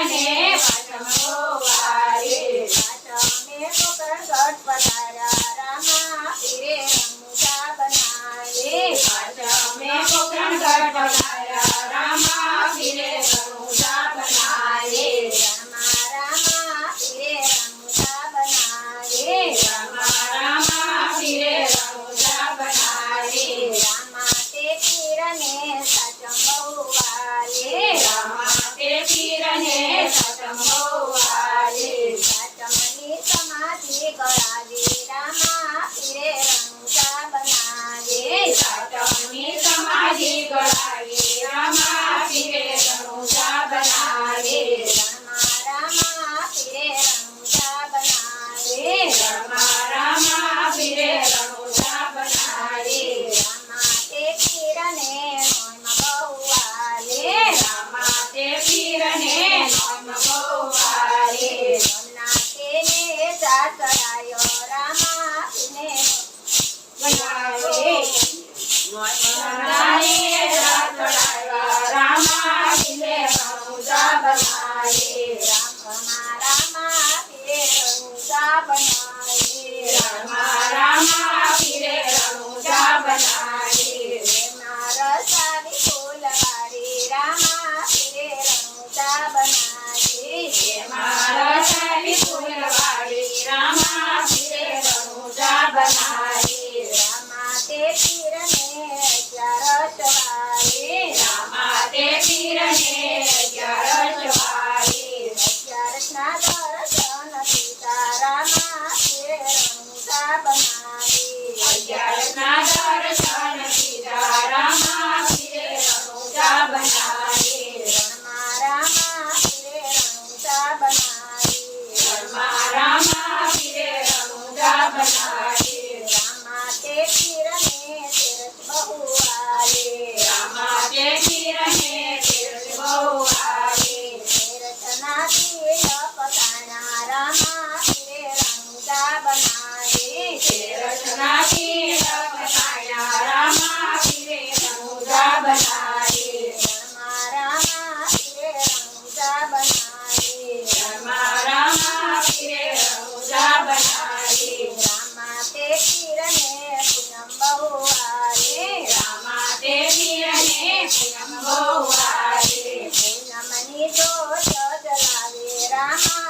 પીરને પાઠમો વારે પાઠમે પોકરગઢ પધાર્યા રામા પીરે રમૂજા બનાવે પાઠમે પોકરગઢ પધાર્યા રામા પીરે રમૂજા બનાવે રામા રામા પીરે રમૂજા બનાવે રામા રામા પીરે રમૂજા બનાવે રામા તે પીરને સાચમ બહુ વાલે રામા તે પીરને સાચમ બહુ વાલે સાચમની સમાધિ ગળાવી રામા પીરે રમૂજા બનાવે સાચમની સમાધિ ગળાવી રામા પીરે રમૂજા બનાવે રામા રામા પીરે રમૂજા બનાવે રામા રામા પીરે રમૂજા બનાવે રામા તે પીરને નોમ બહુ વાલે રામા તે પીરને નોમ બહુ વાલે નોમના તેને જાત કરાયો રામા પીરને બનાવે નોમના ને જાત કરાયો રામા પીરને રમૂજા બનાવે રામા રામા પીરે રમૂજા બનાવે રામા રામા પીરે રમૂજા બનાવે રસાવી ફૂલવાડી રામા પીરે રમૂજા બનાવે રસાવી ફૂલવાડી રામા પીરે રમૂજા બનાવે રામા તે પીરને 11 વારે રામા તે પીરને 11 વારે 11 ના દર્શન સીતારામા પીરે રમૂજા બનાવે 11 ના દર્શન સીતારામા પીરે રમૂજા બનાવે રમા રામા પીરે રમૂજા બનાવે રમા રામા પીરે રમૂજા બનાવે રામા તે પીરને તીરથ બહુ વાલે રામા તે પીરને તીરથ બહુ વાલે તીરથના તિલક તાણા રામા પીરે રમૂજા બનાવે તીરથના તિલક તાણા રામા પીરે રમૂજા બનાવે રમા રામા પીરે રમૂજા બનાવે રમા રામા પીરે રમૂજા બનાવે રામા તે પીરને પૂનમ બહુ વાલે રામા તે પીરને પૂનમ બહુ વાલે પૂનમની જોત જલાવે રામા